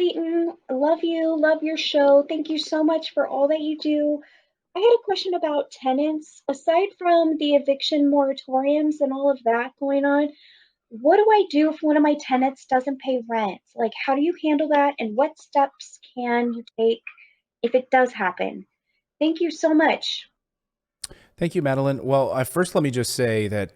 Clayton. Love you. Love your show. Thank you so much for all that you do. I had a question about tenants. Aside from the eviction moratoriums and all of that going on, what do I do if one of my tenants doesn't pay rent? Like, how do you handle that? And what steps can you take if it does happen? Thank you so much. Thank you, Madeline. Well, first, let me just say that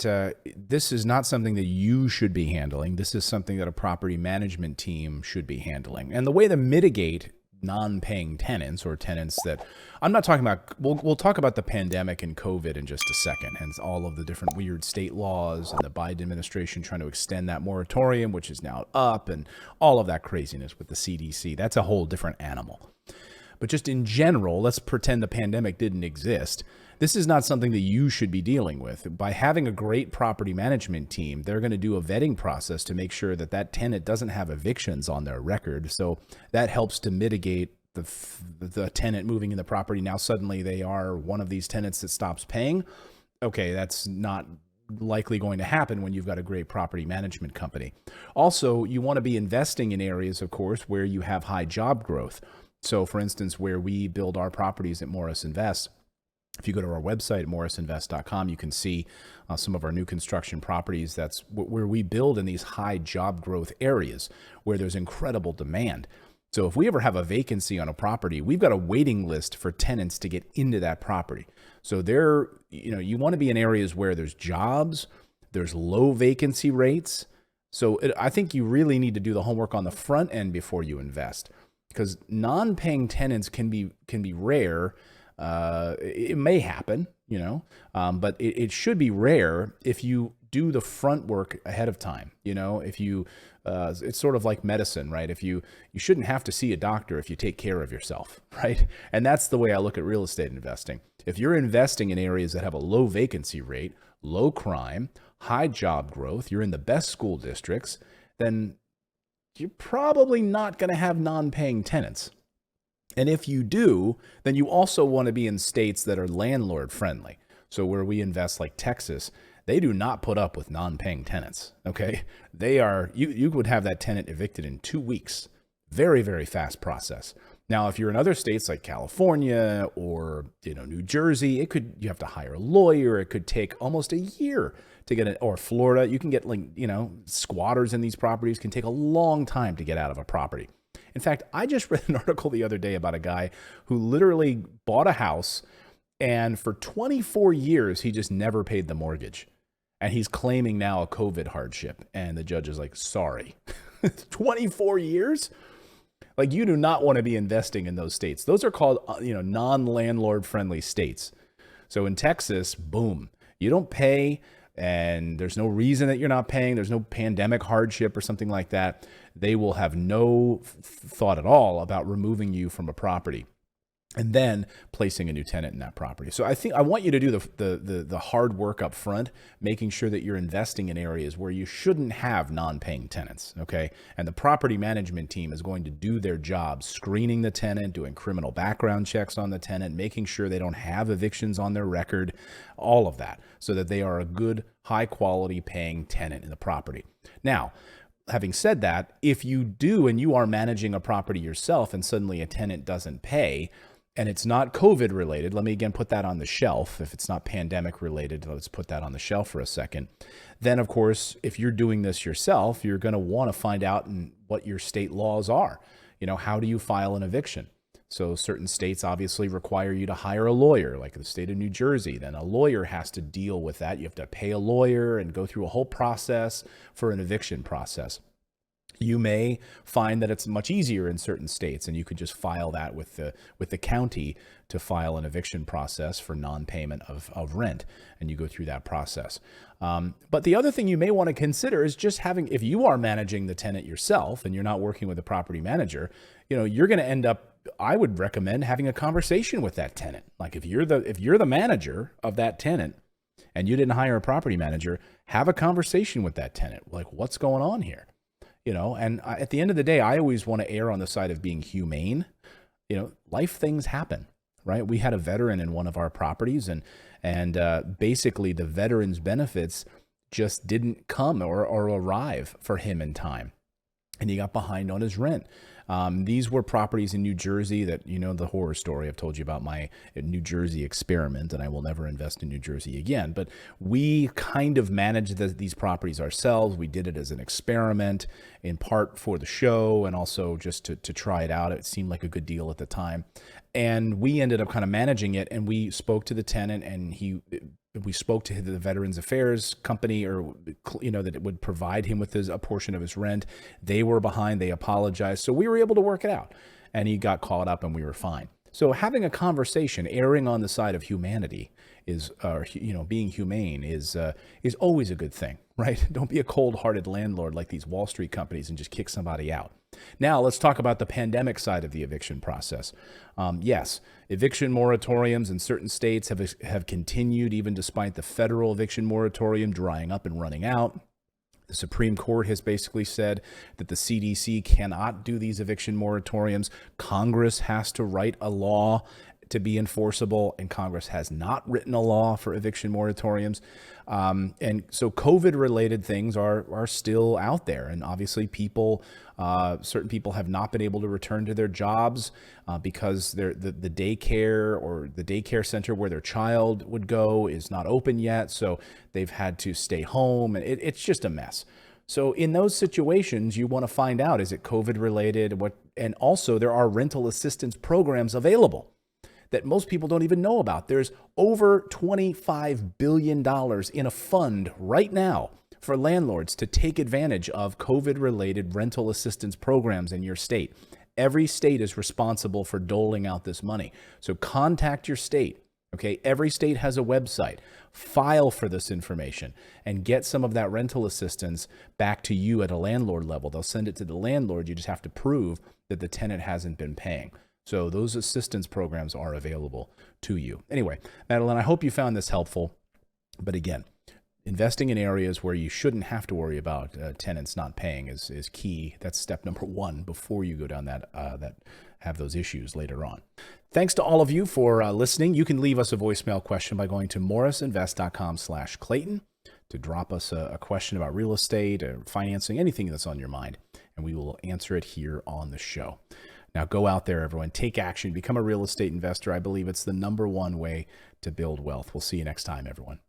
this is not something that you should be handling. This is something that a property management team should be handling. And the way to mitigate non-paying tenants or tenants that I'm not talking about, we'll talk about the pandemic and COVID in just a second, and all of the different weird state laws and the Biden administration trying to extend that moratorium, which is now up, and all of that craziness with the CDC. That's a whole different animal. But just in general, let's pretend the pandemic didn't exist. This is not something that you should be dealing with. By having a great property management team, they're going to do a vetting process to make sure that that tenant doesn't have evictions on their record. So that helps to mitigate the tenant moving in the property. Now suddenly they are one of these tenants that stops paying. Okay, that's not likely going to happen when you've got a great property management company. Also, you want to be investing in areas, of course, where you have high job growth. So for instance, where we build our properties at Morris Invest, if you go to our website, morrisinvest.com, you can see some of our new construction properties. That's where we build in these high job growth areas where there's incredible demand. So if we ever have a vacancy on a property, we've got a waiting list for tenants to get into that property. So you want to be in areas where there's jobs, there's low vacancy rates. So I think you really need to do the homework on the front end before you invest, because non-paying tenants can be rare. It may happen, but it should be rare if you do the front work ahead of time. If you, it's sort of like medicine, right? If you shouldn't have to see a doctor if you take care of yourself, right? And that's the way I look at real estate investing. If you're investing in areas that have a low vacancy rate, low crime, high job growth, you're in the best school districts, then you're probably not going to have non-paying tenants. And if you do, then you also want to be in states that are landlord friendly. So where we invest, like Texas, they do not put up with non-paying tenants. Okay. They are, you would have that tenant evicted in 2 weeks. Very, very fast process. Now, if you're in other states like California or, New Jersey, you have to hire a lawyer. It could take almost a year to get it, or Florida, you can get squatters in these properties can take a long time to get out of a property. In fact, I just read an article the other day about a guy who literally bought a house, and for 24 years, he just never paid the mortgage. And he's claiming now a COVID hardship. And the judge is like, sorry, 24 years? Like, you do not want to be investing in those states. Those are called, non-landlord friendly states. So in Texas, boom, you don't pay, and there's no reason that you're not paying. There's no pandemic hardship or something like that. They will have no thought at all about removing you from a property and then placing a new tenant in that property. So I think I want you to do the hard work up front, making sure that you're investing in areas where you shouldn't have non-paying tenants, okay? And the property management team is going to do their job, screening the tenant, doing criminal background checks on the tenant, making sure they don't have evictions on their record, all of that, so that they are a good, high-quality paying tenant in the property. Now, having said that, if you do and you are managing a property yourself and suddenly a tenant doesn't pay, and it's not COVID related, let me again put that on the shelf. If it's not pandemic related, let's put that on the shelf for a second. Then, of course, if you're doing this yourself, you're going to want to find out what your state laws are. How do you file an eviction? So certain states obviously require you to hire a lawyer, like the state of New Jersey. Then a lawyer has to deal with that. You have to pay a lawyer and go through a whole process for an eviction process. You may find that it's much easier in certain states, and you could just file that with the county to file an eviction process for non-payment of rent, and you go through that process. But the other thing you may want to consider is just if you are managing the tenant yourself and you're not working with a property manager, you're going to end up, I would recommend having a conversation with that tenant. Like if you're the manager of that tenant and you didn't hire a property manager, have a conversation with that tenant. Like, what's going on here? And at the end of the day, I always want to err on the side of being humane. Life things happen, right? We had a veteran in one of our properties, and basically the veteran's benefits just didn't come or arrive for him in time. And he got behind on his rent. These were properties in New Jersey that, the horror story I've told you about my New Jersey experiment, and I will never invest in New Jersey again. But we kind of managed these properties ourselves. We did it as an experiment, in part for the show and also just to try it out. It seemed like a good deal at the time. And we ended up kind of managing it, and we spoke to the tenant, and we spoke to the Veterans Affairs company, or that it would provide him with a portion of his rent. They were behind. They apologized, so we were able to work it out, and he got caught up, and we were fine. So having a conversation, erring on the side of humanity, being humane is always a good thing, right? Don't be a cold-hearted landlord like these Wall Street companies and just kick somebody out. Now, let's talk about the pandemic side of the eviction process. Yes, eviction moratoriums in certain states have continued even despite the federal eviction moratorium drying up and running out. The Supreme Court has basically said that the CDC cannot do these eviction moratoriums. Congress has to write a law to be enforceable, and Congress has not written a law for eviction moratoriums. And so COVID-related things are still out there. And obviously certain people have not been able to return to their jobs because the daycare or the daycare center where their child would go is not open yet. So they've had to stay home, and it's just a mess. So in those situations, you want to find out, is it COVID-related? And also there are rental assistance programs available that most people don't even know about. There's over $25 billion in a fund right now for landlords to take advantage of COVID-related rental assistance programs in your state. Every state is responsible for doling out this money. So contact your state. Okay, every state has a website. File for this information and get some of that rental assistance back to you at a landlord level. They'll send it to the landlord. You just have to prove that the tenant hasn't been paying. So those assistance programs are available to you. Anyway, Madeline, I hope you found this helpful. But again, investing in areas where you shouldn't have to worry about tenants not paying is key. That's step number one before you go down that have those issues later on. Thanks to all of you for listening. You can leave us a voicemail question by going to morrisinvest.com/Clayton to drop us a question about real estate or financing, anything that's on your mind, and we will answer it here on the show. Now go out there, everyone. Take action. Become a real estate investor. I believe it's the number one way to build wealth. We'll see you next time, everyone.